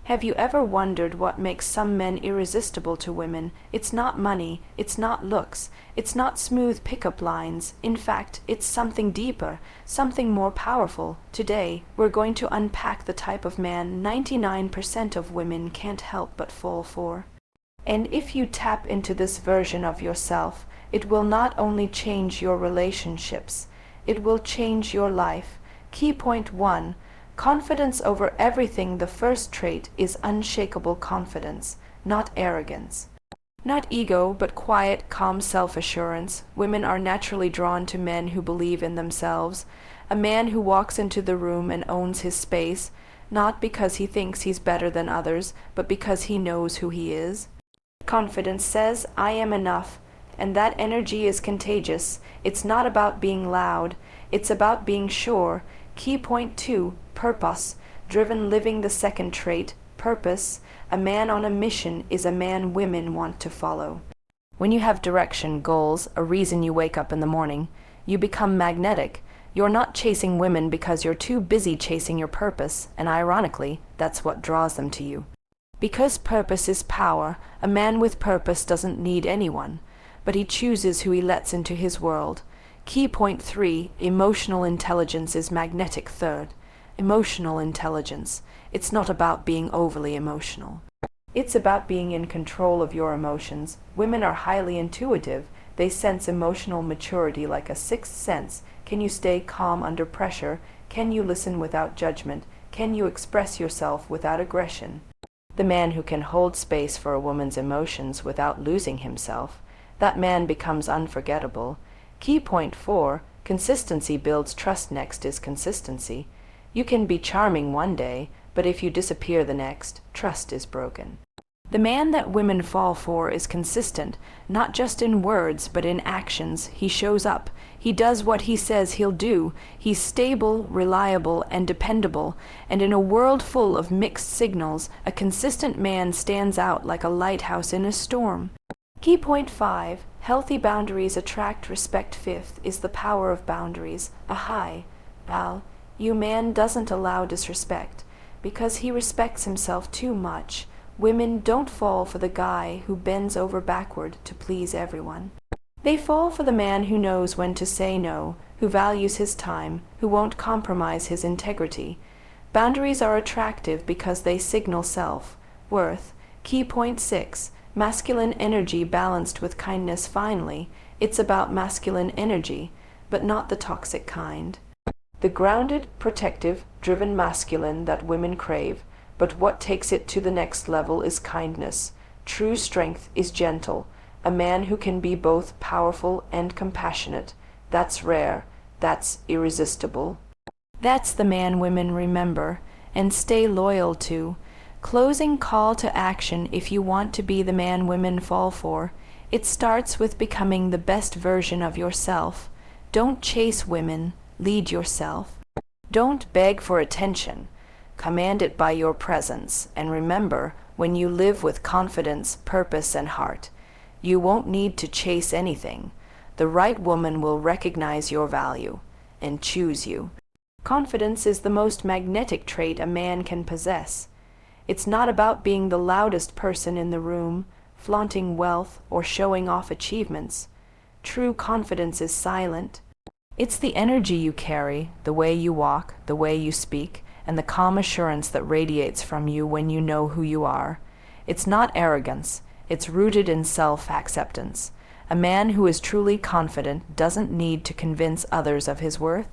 Have you ever wondered what makes some men irresistible to women? It's not money, it's not looks, it's not smooth pickup lines. In fact, it's something deeper, something more powerful. Today, we're going to unpack the type of man 99% of women can't help but fall for. And if you tap into this version of yourself, it will not only change your relationships, it will change your life. Key point 1. Confidence over everything. The first trait is unshakable confidence, not arrogance. Not ego, but quiet, calm self-assurance. Women are naturally drawn to men who believe in themselves. A man who walks into the room and owns his space, not because he thinks he's better than others, but because he knows who he is. Confidence says, I am enough, and that energy is contagious. It's not about being loud, it's about being sure. Key point 2. Purpose, driven living. The second trait, purpose. A man on a mission is a man women want to follow. When you have direction, goals, a reason you wake up in the morning, you become magnetic. You're not chasing women because you're too busy chasing your purpose, and ironically, that's what draws them to you. Because purpose is power, a man with purpose doesn't need anyone, but he chooses who he lets into his world. Key point 3. Emotional intelligence is magnetic. Third. Emotional intelligence. It's not about being overly emotional. It's about being in control of your emotions. Women are highly intuitive. They sense emotional maturity like a sixth sense. Can you stay calm under pressure? Can you listen without judgment? Can you express yourself without aggression? The man who can hold space for a woman's emotions without losing himself, that man becomes unforgettable. Key point 4. Consistency builds trust. Next is consistency. You can be charming one day, but if you disappear the next, trust is broken. The man that women fall for is consistent, not just in words, but in actions. He shows up. He does what he says he'll do. He's stable, reliable, and dependable. And in a world full of mixed signals, a consistent man stands out like a lighthouse in a storm. Key point 5. Healthy boundaries attract respect. Fifth is the power of boundaries. A high, Val, you man doesn't allow disrespect, because he respects himself too much. Women don't fall for the guy who bends over backward to please everyone. They fall for the man who knows when to say no, who values his time, who won't compromise his integrity. Boundaries are attractive because they signal self-worth. Key point 6. Masculine energy balanced with kindness. Finally, it's about masculine energy, but not the toxic kind. The grounded, protective, driven masculine that women crave, but what takes it to the next level is kindness. True strength is gentle, a man who can be both powerful and compassionate. That's rare, that's irresistible. That's the man women remember and stay loyal to. Closing call to action. If you want to be the man women fall for, it starts with becoming the best version of yourself. Don't chase women. Lead yourself. Don't beg for attention. Command it by your presence. And remember, when you live with confidence, purpose, and heart, you won't need to chase anything. The right woman will recognize your value and choose you. Confidence is the most magnetic trait a man can possess. It's not about being the loudest person in the room, flaunting wealth, or showing off achievements. True confidence is silent. It's the energy you carry, the way you walk, the way you speak, and the calm assurance that radiates from you when you know who you are. It's not arrogance, it's rooted in self-acceptance. A man who is truly confident doesn't need to convince others of his worth.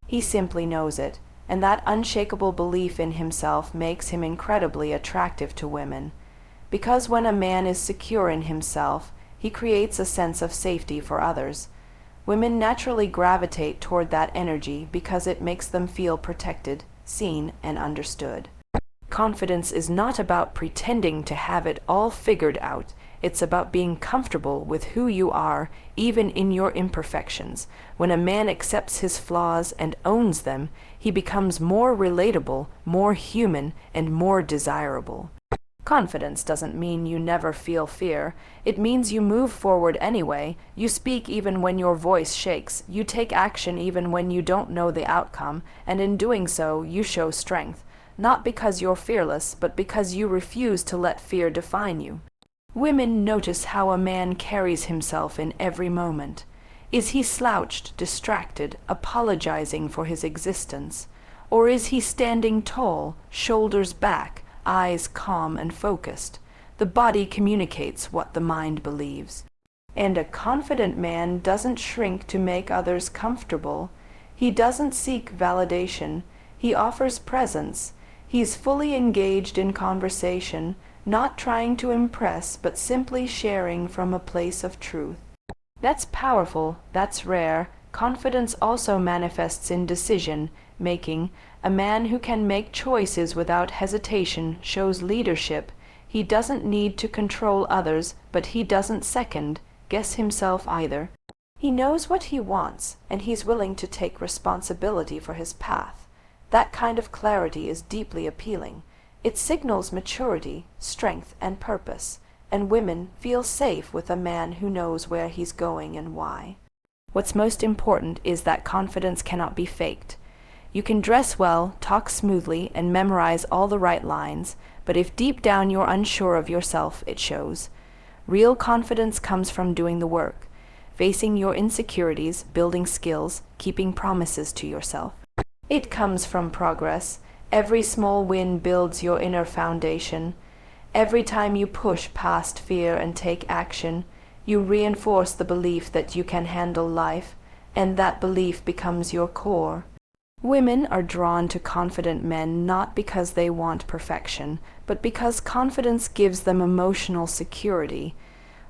He simply knows it, and that unshakable belief in himself makes him incredibly attractive to women. Because when a man is secure in himself, he creates a sense of safety for others. Women naturally gravitate toward that energy because it makes them feel protected, seen, and understood. Confidence is not about pretending to have it all figured out. It's about being comfortable with who you are, even in your imperfections. When a man accepts his flaws and owns them, he becomes more relatable, more human, and more desirable. Confidence doesn't mean you never feel fear. It means you move forward anyway. You speak even when your voice shakes. You take action even when you don't know the outcome, and in doing so, you show strength. not because you're fearless, but because you refuse to let fear define you. Women notice how a man carries himself in every moment. Is he slouched, distracted, apologizing for his existence? Or is he standing tall, shoulders back, eyes calm and focused? The body communicates what the mind believes. And a confident man doesn't shrink to make others comfortable. He doesn't seek validation. He offers presence. He's fully engaged in conversation, not trying to impress, but simply sharing from a place of truth. That's powerful, that's rare. Confidence also manifests in decision-making. A man who can make choices without hesitation shows leadership. He doesn't need to control others, but he doesn't second-guess himself either. He knows what he wants, and he's willing to take responsibility for his path. That kind of clarity is deeply appealing. It signals maturity, strength, and purpose, and women feel safe with a man who knows where he's going and why. What's most important is that confidence cannot be faked. You can dress well, talk smoothly, and memorize all the right lines, but if deep down you're unsure of yourself, it shows. Real confidence comes from doing the work, facing your insecurities, building skills, keeping promises to yourself. It comes from progress. Every small win builds your inner foundation. Every time you push past fear and take action, you reinforce the belief that you can handle life, and that belief becomes your core. Women are drawn to confident men not because they want perfection, but because confidence gives them emotional security.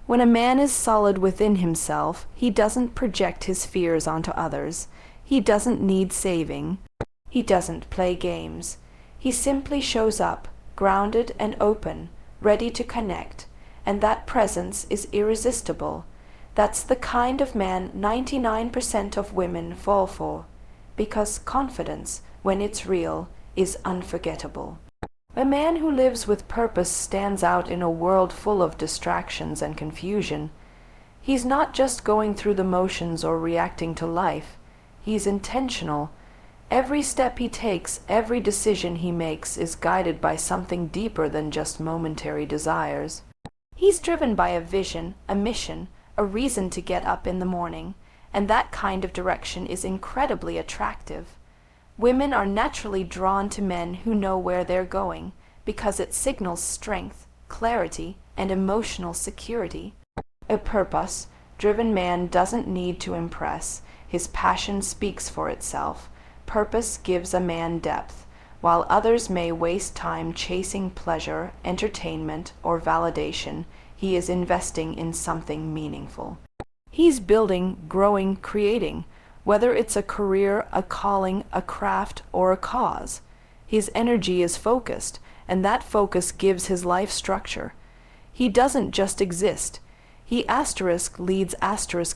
When a man is solid within himself, he doesn't project his fears onto others. He doesn't need saving. He doesn't play games. He simply shows up, grounded and open, ready to connect, and that presence is irresistible. That's the kind of man 99% of women fall for, because confidence, when it's real, is unforgettable. A man who lives with purpose stands out in a world full of distractions and confusion. He's not just going through the motions or reacting to life. He's intentional. Every step he takes, every decision he makes is guided by something deeper than just momentary desires. He's driven by a vision, a mission, a reason to get up in the morning, and that kind of direction is incredibly attractive. Women are naturally drawn to men who know where they're going, because it signals strength, clarity, and emotional security. A purpose-driven man doesn't need to impress. His passion speaks for itself. Purpose gives a man depth. While others may waste time chasing pleasure, entertainment, or validation, he is investing in something meaningful. He's building, growing, creating, whether it's a career, a calling, a craft, or a cause. His energy is focused, and that focus gives his life structure. He doesn't just exist. He leads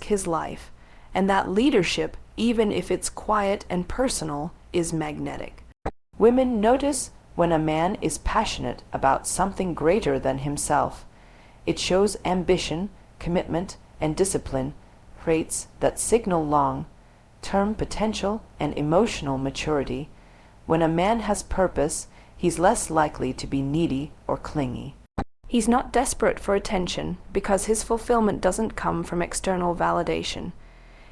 his life, and that leadership, even if it's quiet and personal, is magnetic. Women notice when a man is passionate about something greater than himself. It shows ambition, commitment, and discipline, traits that signal long-term potential and emotional maturity. When a man has purpose, he's less likely to be needy or clingy. He's not desperate for attention because his fulfillment doesn't come from external validation.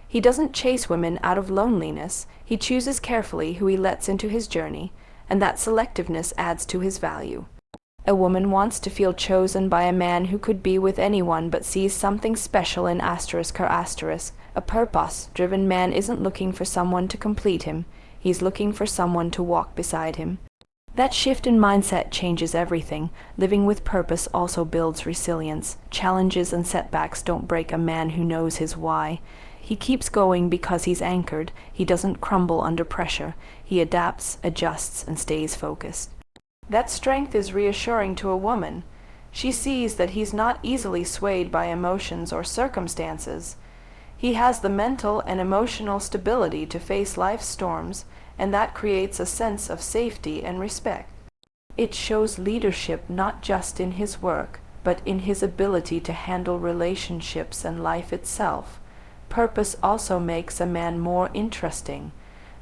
He doesn't chase women out of loneliness. He chooses carefully who he lets into his journey, and that selectiveness adds to his value. A woman wants to feel chosen by a man who could be with anyone but sees something special in ***. A purpose-driven man isn't looking for someone to complete him. He's looking for someone to walk beside him. That shift in mindset changes everything. Living with purpose also builds resilience. Challenges and setbacks don't break a man who knows his why. He keeps going because he's anchored. He doesn't crumble under pressure. He adapts, adjusts, and stays focused. That strength is reassuring to a woman. She sees that he's not easily swayed by emotions or circumstances. He has the mental and emotional stability to face life's storms, and that creates a sense of safety and respect. It shows leadership not just in his work, but in his ability to handle relationships and life itself. Purpose also makes a man more interesting.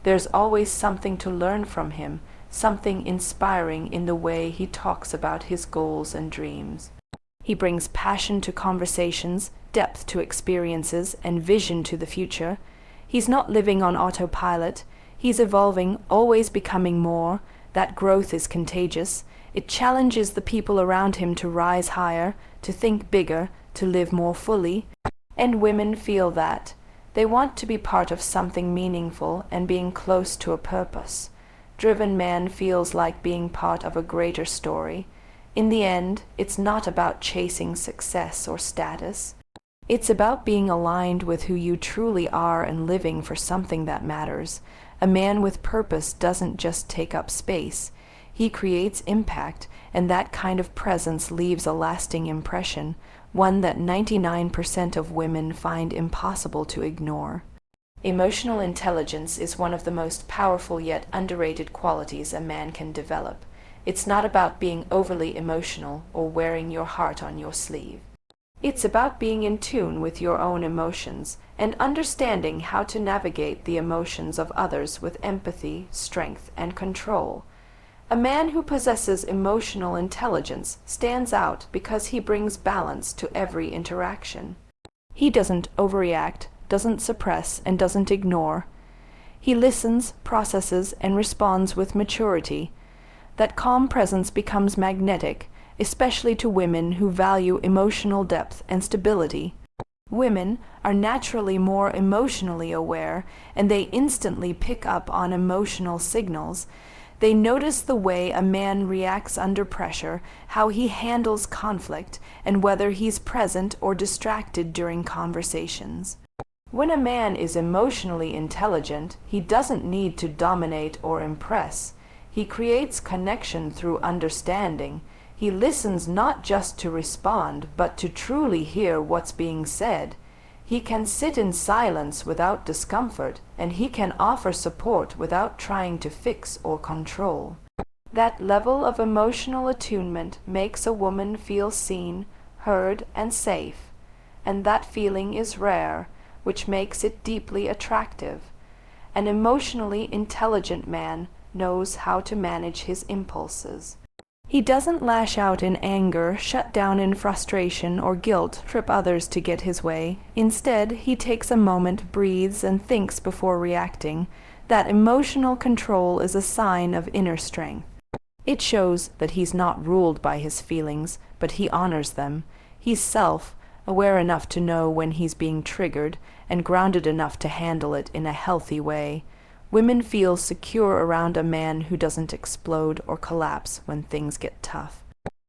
There's always something to learn from him, something inspiring in the way he talks about his goals and dreams. He brings passion to conversations, depth to experiences, and vision to the future. He's not living on autopilot. He's evolving, always becoming more. That growth is contagious. It challenges the people around him to rise higher, to think bigger, to live more fully. And women feel that. They want to be part of something meaningful and being close to a purpose. Driven man feels like being part of a greater story. In the end, it's not about chasing success or status. It's about being aligned with who you truly are and living for something that matters. A man with purpose doesn't just take up space. He creates impact, and that kind of presence leaves a lasting impression, one that 99% of women find impossible to ignore. Emotional intelligence is one of the most powerful yet underrated qualities a man can develop. It's not about being overly emotional or wearing your heart on your sleeve. It's about being in tune with your own emotions and understanding how to navigate the emotions of others with empathy, strength, and control. A man who possesses emotional intelligence stands out because he brings balance to every interaction. He doesn't overreact, doesn't suppress, and doesn't ignore. He listens, processes, and responds with maturity. That calm presence becomes magnetic, especially to women who value emotional depth and stability. Women are naturally more emotionally aware, and they instantly pick up on emotional signals. They notice the way a man reacts under pressure, how he handles conflict, and whether he's present or distracted during conversations. When a man is emotionally intelligent, he doesn't need to dominate or impress. He creates connection through understanding. He listens not just to respond, but to truly hear what's being said. He can sit in silence without discomfort, and he can offer support without trying to fix or control. That level of emotional attunement makes a woman feel seen, heard, and safe, and that feeling is rare, which makes it deeply attractive. An emotionally intelligent man knows how to manage his impulses. He doesn't lash out in anger, shut down in frustration or guilt, trip others to get his way. Instead, he takes a moment, breathes, and thinks before reacting. That emotional control is a sign of inner strength. It shows that he's not ruled by his feelings, but he honors them. He's self-aware enough to know when he's being triggered, and grounded enough to handle it in a healthy way. Women feel secure around a man who doesn't explode or collapse when things get tough.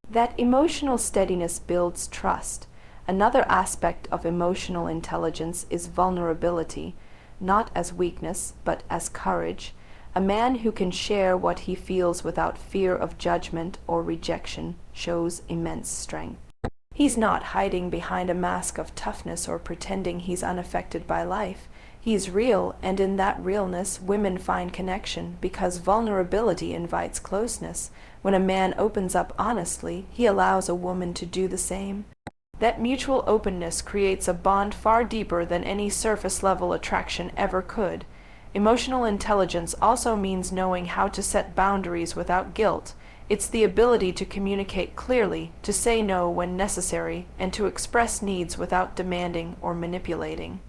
That emotional steadiness builds trust. Another aspect of emotional intelligence is vulnerability, not as weakness, but as courage. A man who can share what he feels without fear of judgment or rejection shows immense strength. He's not hiding behind a mask of toughness or pretending he's unaffected by life. He's real, and in that realness, women find connection, because vulnerability invites closeness. When a man opens up honestly, he allows a woman to do the same. That mutual openness creates a bond far deeper than any surface-level attraction ever could. Emotional intelligence also means knowing how to set boundaries without guilt. It's the ability to communicate clearly, to say no when necessary, and to express needs without demanding or manipulating.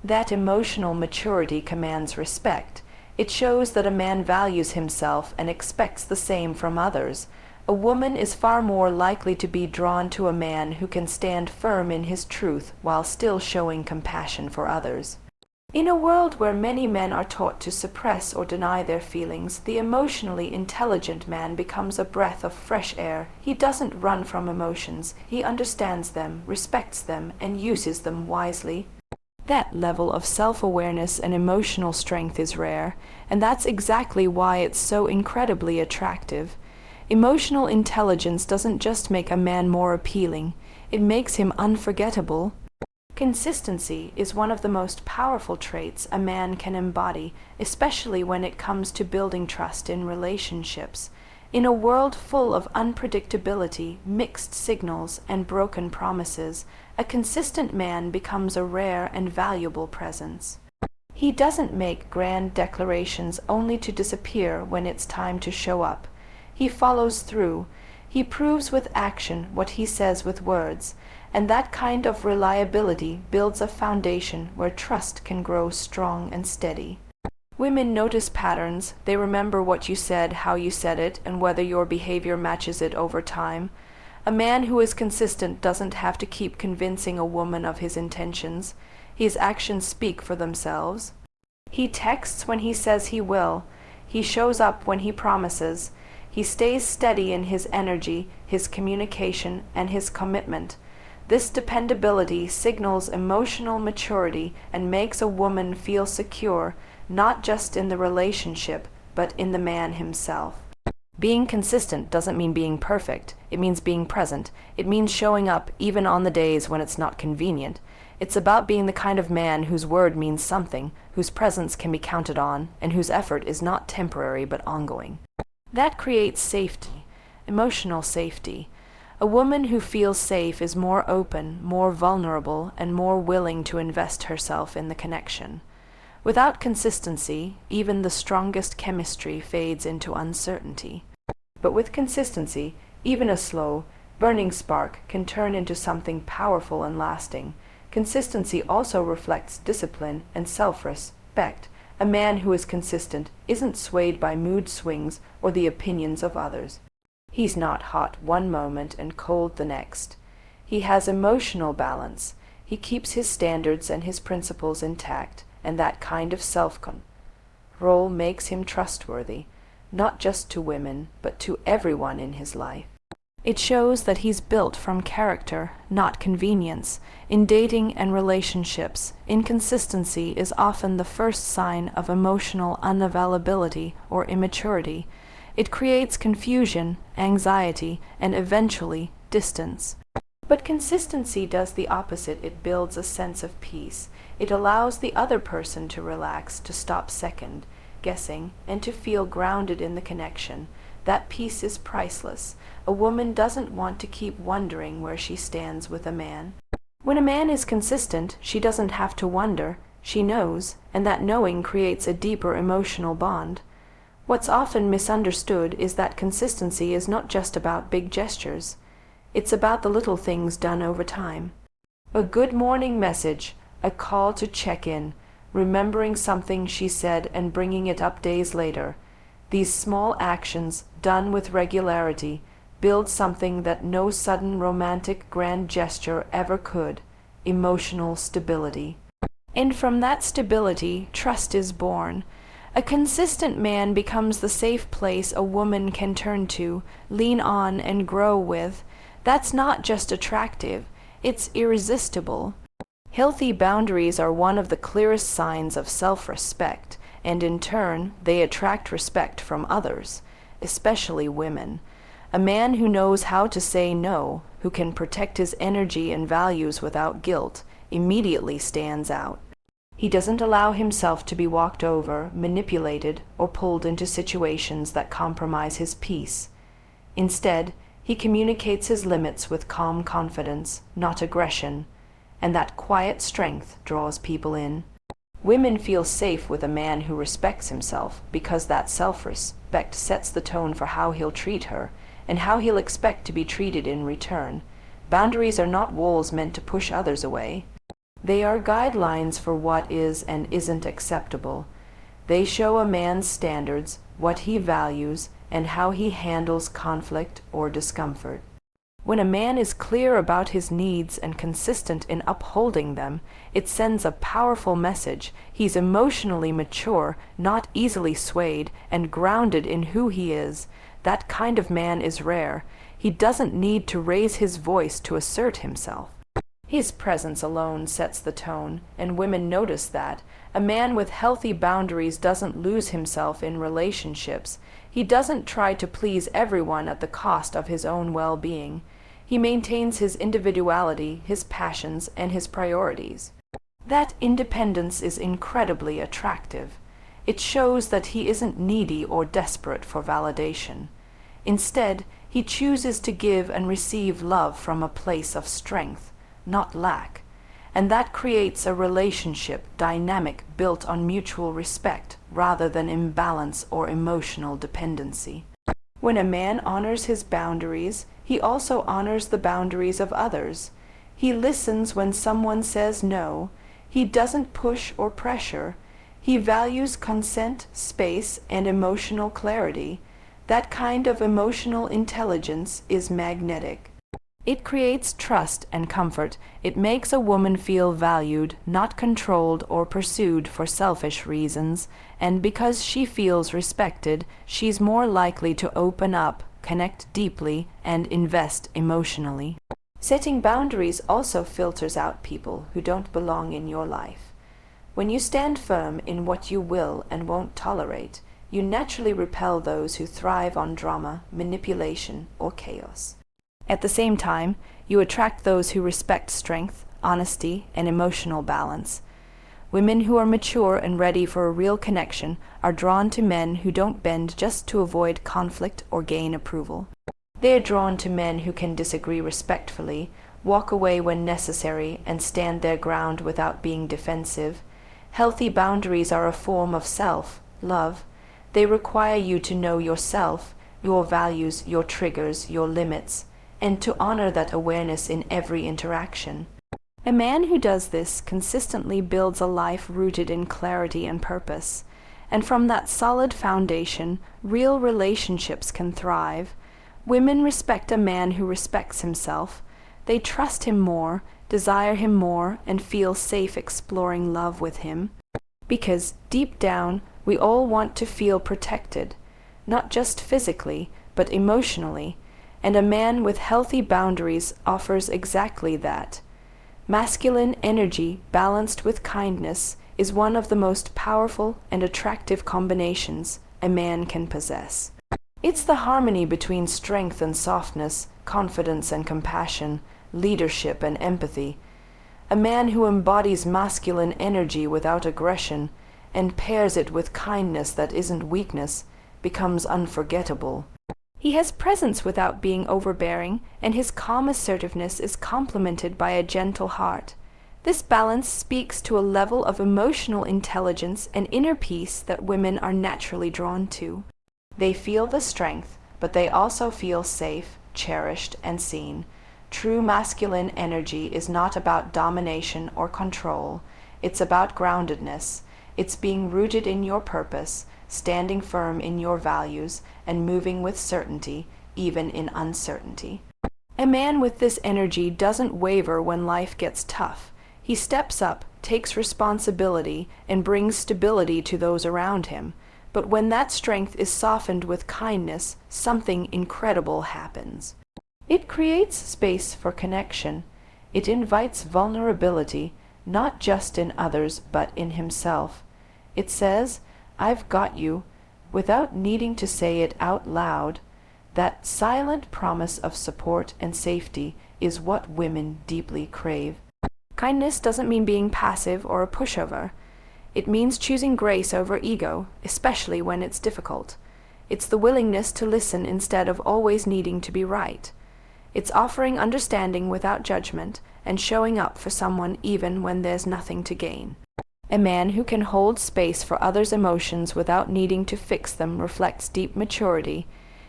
That emotional maturity commands respect. It shows that a man values himself and expects the same from others. A woman is far more likely to be drawn to a man who can stand firm in his truth while still showing compassion for others. In a world where many men are taught to suppress or deny their feelings, the emotionally intelligent man becomes a breath of fresh air. He doesn't run from emotions. He understands them, respects them, and uses them wisely. That level of self-awareness and emotional strength is rare, and that's exactly why it's so incredibly attractive. Emotional intelligence doesn't just make a man more appealing, it makes him unforgettable. Consistency is one of the most powerful traits a man can embody, especially when it comes to building trust in relationships. In a world full of unpredictability, mixed signals, and broken promises, a consistent man becomes a rare and valuable presence. He doesn't make grand declarations only to disappear when it's time to show up. He follows through. He proves with action what he says with words, and that kind of reliability builds a foundation where trust can grow strong and steady. Women notice patterns. They remember what you said, how you said it, and whether your behavior matches it over time. A man who is consistent doesn't have to keep convincing a woman of his intentions. His actions speak for themselves. He texts when he says he will. He shows up when he promises. He stays steady in his energy, his communication, and his commitment. This dependability signals emotional maturity and makes a woman feel secure, not just in the relationship, but in the man himself. Being consistent doesn't mean being perfect. It means being present. It means showing up even on the days when it's not convenient. It's about being the kind of man whose word means something, whose presence can be counted on, and whose effort is not temporary but ongoing. That creates safety, emotional safety. A woman who feels safe is more open, more vulnerable, and more willing to invest herself in the connection. Without consistency, even the strongest chemistry fades into uncertainty. But with consistency, even a slow, burning spark can turn into something powerful and lasting. Consistency also reflects discipline and self-respect. A man who is consistent isn't swayed by mood swings or the opinions of others. He's not hot one moment and cold the next. He has emotional balance. He keeps his standards and his principles intact, and that kind of self-control makes him trustworthy, not just to women, but to everyone in his life. It shows that he's built from character, not convenience. In dating and relationships, inconsistency is often the first sign of emotional unavailability or immaturity. It creates confusion, anxiety, and eventually distance. But consistency does the opposite. It builds a sense of peace. It allows the other person to relax, to stop second-guessing, and to feel grounded in the connection. That peace is priceless. A woman doesn't want to keep wondering where she stands with a man. When a man is consistent, she doesn't have to wonder. She knows, and that knowing creates a deeper emotional bond. What's often misunderstood is that consistency is not just about big gestures. It's about the little things done over time. A good morning message, a call to check in, remembering something she said and bringing it up days later. These small actions, done with regularity, build something that no sudden romantic grand gesture ever could: emotional stability. And from that stability, trust is born. A consistent man becomes the safe place a woman can turn to, lean on, and grow with. That's not just attractive, it's irresistible. Healthy boundaries are one of the clearest signs of self-respect, and in turn, they attract respect from others, especially women. A man who knows how to say no, who can protect his energy and values without guilt, immediately stands out. He doesn't allow himself to be walked over, manipulated, or pulled into situations that compromise his peace. Instead, he communicates his limits with calm confidence, not aggression, and that quiet strength draws people in. Women feel safe with a man who respects himself because that self-respect sets the tone for how he'll treat her and how he'll expect to be treated in return. Boundaries are not walls meant to push others away. They are guidelines for what is and isn't acceptable. They show a man's standards, what he values, and how he handles conflict or discomfort. When a man is clear about his needs and consistent in upholding them, it sends a powerful message. He's emotionally mature, not easily swayed, and grounded in who he is. That kind of man is rare. He doesn't need to raise his voice to assert himself. His presence alone sets the tone, and women notice that. A man with healthy boundaries doesn't lose himself in relationships. He doesn't try to please everyone at the cost of his own well-being. He maintains his individuality, his passions, and his priorities. That independence is incredibly attractive. It shows that he isn't needy or desperate for validation. Instead, he chooses to give and receive love from a place of strength, not lack. and that creates a relationship dynamic built on mutual respect rather than imbalance or emotional dependency. When a man honors his boundaries, he also honors the boundaries of others. He listens when someone says no. He doesn't push or pressure. He values consent, space, and emotional clarity. That kind of emotional intelligence is magnetic. It creates trust and comfort. It makes a woman feel valued, not controlled or pursued for selfish reasons, and because she feels respected, she's more likely to open up, connect deeply, and invest emotionally. Setting boundaries also filters out people who don't belong in your life. When you stand firm in what you will and won't tolerate, you naturally repel those who thrive on drama, manipulation, or chaos. At the same time, you attract those who respect strength, honesty, and emotional balance. Women who are mature and ready for a real connection are drawn to men who don't bend just to avoid conflict or gain approval. They are drawn to men who can disagree respectfully, walk away when necessary, and stand their ground without being defensive. Healthy boundaries are a form of self-love. They require you to know yourself, your values, your triggers, your limits, and to honor that awareness in every interaction. A man who does this consistently builds a life rooted in clarity and purpose, and from that solid foundation, real relationships can thrive. Women respect a man who respects himself. They trust him more, desire him more, and feel safe exploring love with him. Because deep down, we all want to feel protected, not just physically, but emotionally, and a man with healthy boundaries offers exactly that. Masculine energy balanced with kindness is one of the most powerful and attractive combinations a man can possess. It's the harmony between strength and softness, confidence and compassion, leadership and empathy. A man who embodies masculine energy without aggression and pairs it with kindness that isn't weakness becomes unforgettable. He has presence without being overbearing, and his calm assertiveness is complemented by a gentle heart. This balance speaks to a level of emotional intelligence and inner peace that women are naturally drawn to. They feel the strength, but they also feel safe, cherished, and seen. True masculine energy is not about domination or control. It's about groundedness. It's being rooted in your purpose, standing firm in your values, and moving with certainty, even in uncertainty. A man with this energy doesn't waver when life gets tough. He steps up, takes responsibility, and brings stability to those around him. But when that strength is softened with kindness, something incredible happens. It creates space for connection. It invites vulnerability, not just in others, but in himself. It says, "I've got you," without needing to say it out loud. That silent promise of support and safety is what women deeply crave. Kindness doesn't mean being passive or a pushover. It means choosing grace over ego, especially when it's difficult. It's the willingness to listen instead of always needing to be right. It's offering understanding without judgment and showing up for someone even when there's nothing to gain. A man who can hold space for others' emotions without needing to fix them reflects deep maturity.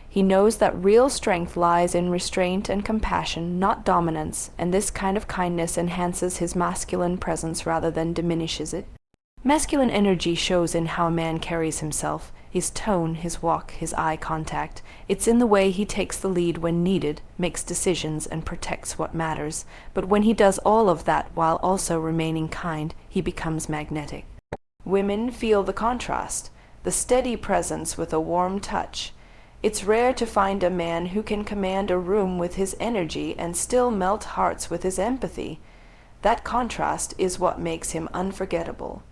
He knows that real strength lies in restraint and compassion, not dominance, and this kind of kindness enhances his masculine presence rather than diminishes it. Masculine energy shows in how a man carries himself, his tone, his walk, his eye contact. It's in the way he takes the lead when needed, makes decisions, and protects what matters. But when he does all of that while also remaining kind, he becomes magnetic. Women feel the contrast, the steady presence with a warm touch. It's rare to find a man who can command a room with his energy and still melt hearts with his empathy. That contrast is what makes him unforgettable.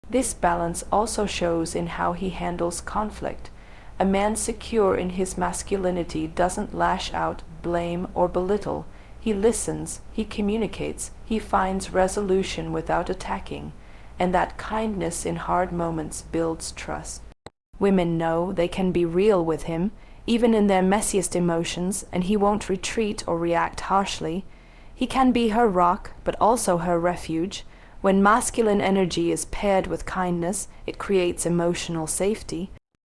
This balance also shows in how he handles conflict. A man secure in his masculinity doesn't lash out, blame, or belittle. He listens, he communicates, he finds resolution without attacking, and that kindness in hard moments builds trust. Women know they can be real with him, even in their messiest emotions, and he won't retreat or react harshly. He can be her rock, but also her refuge. When masculine energy is paired with kindness, it creates emotional safety.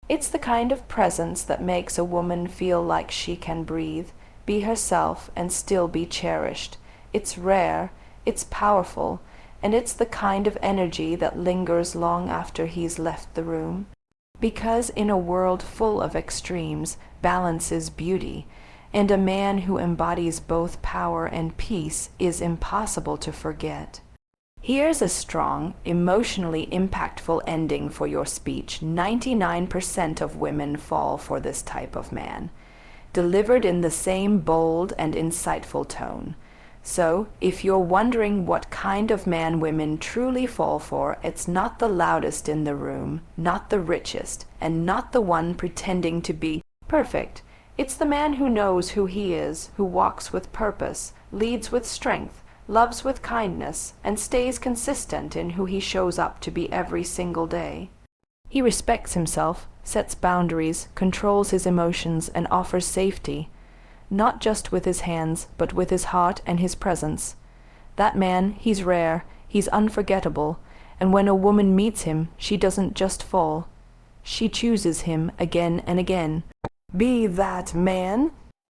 It's the kind of presence that makes a woman feel like she can breathe, be herself, and still be cherished. It's rare, it's powerful, and it's the kind of energy that lingers long after he's left the room. Because in a world full of extremes, balance is beauty, and a man who embodies both power and peace is impossible to forget. Here's a strong, emotionally impactful ending for your speech. 99% of women fall for this type of man, delivered in the same bold and insightful tone. So, if you're wondering what kind of man women truly fall for, it's not the loudest in the room, not the richest, and not the one pretending to be perfect. It's the man who knows who he is, who walks with purpose, leads with strength, loves with kindness, and stays consistent in who he shows up to be every single day. He respects himself, sets boundaries, controls his emotions, and offers safety, not just with his hands, but with his heart and his presence. That man, he's rare, he's unforgettable, and when a woman meets him, she doesn't just fall. She chooses him again and again. Be that man.